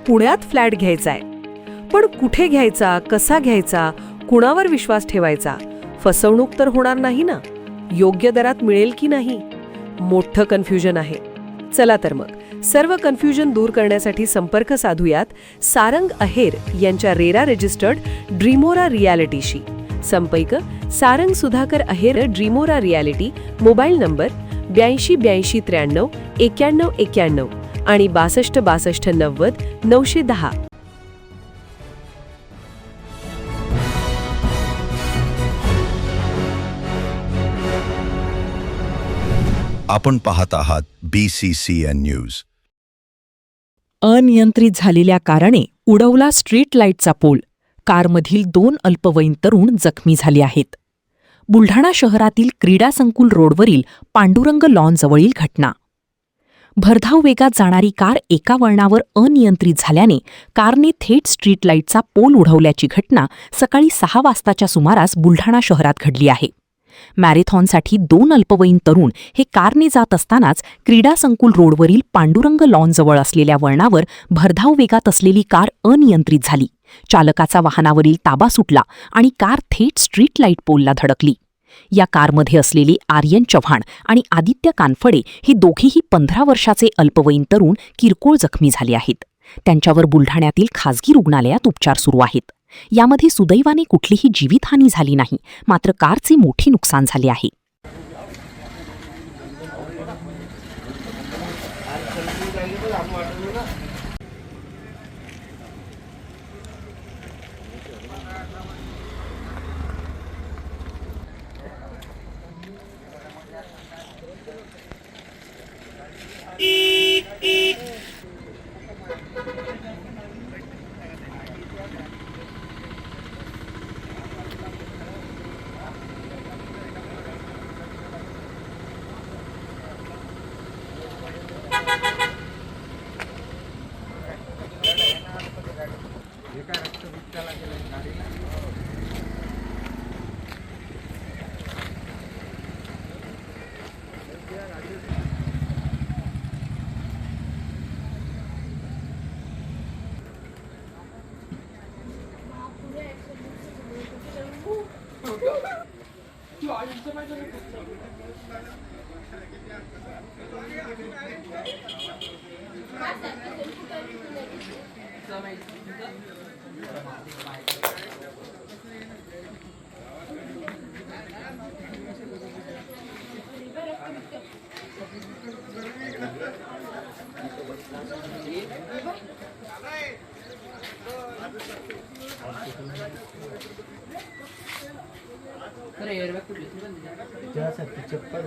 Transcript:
पुण्यात फ्लॅट घ्यायचा आहे. पण कुठे घ्यायचा, कसा घ्यायचा, कुणावर विश्वास ठेवायचा? फसवणूक तर होणार नाही ना? योग्य दरात मिळेल की नाही? मोठं कन्फ्युजन आहे. चला तर मग सर्व कन्फ्युजन दूर करण्यासाठी संपर्क साधूयात सारंग अहेर यांच्या रेरा रजिस्टर्ड ड्रीमोरा रियालिटीशी. संपर्क सारंग सुधाकर अहेर, ड्रीमोरा रियालिटी. मोबाईल नंबर 82 83 93 91 आणि 62 62 90 910. आपण पाहत आहात BCCN न्यूज. अनियंत्रित झालेल्या कारने उडवला स्ट्रीट लाईटचा पोल. कारमधील 2 अल्पवयीन तरुण जखमी झाले आहेत. बुलढाणा शहरातील क्रीडा संकुल रोडवरील पांडुरंग लॉनजवळील घटना. भरधाव वेगात जाणारी कार एका वळणावर अनियंत्रित झाल्याने कारने थेट स्ट्रीट लाईटचा पोल उडवल्याची घटना सकाळी 6 वाजताच्या सुमारास बुलढाणा शहरात घडली आहे. मॅरेथॉनसाठी 2 अल्पवयीन तरुण हे कारने जात असतानाच क्रीडा संकुल रोडवरील पांडुरंग लॉनजवळ असलेल्या वळणावर भरधाव वेगात असलेली कार अनियंत्रित झाली. चालकाचा वाहनावरील ताबा सुटला आणि कार थेट स्ट्रीट लाईट पोलला धडकली. या कारमध्ये असलेले आर्यन चव्हाण आणि आदित्य कानफडे हे दोघेही 15 वर्षाचे अल्पवयीन तरुण किरकोळ जखमी झाले आहेत. त्यांच्यावर बुलढाण्यातील खासगी रुग्णालयात उपचार सुरू आहेत. यामध्ये सुदैवाने कुठलीही जीवितहानी झाली नाही, मात्र कारचे मोठे नुकसान झाले आहे. चप्पल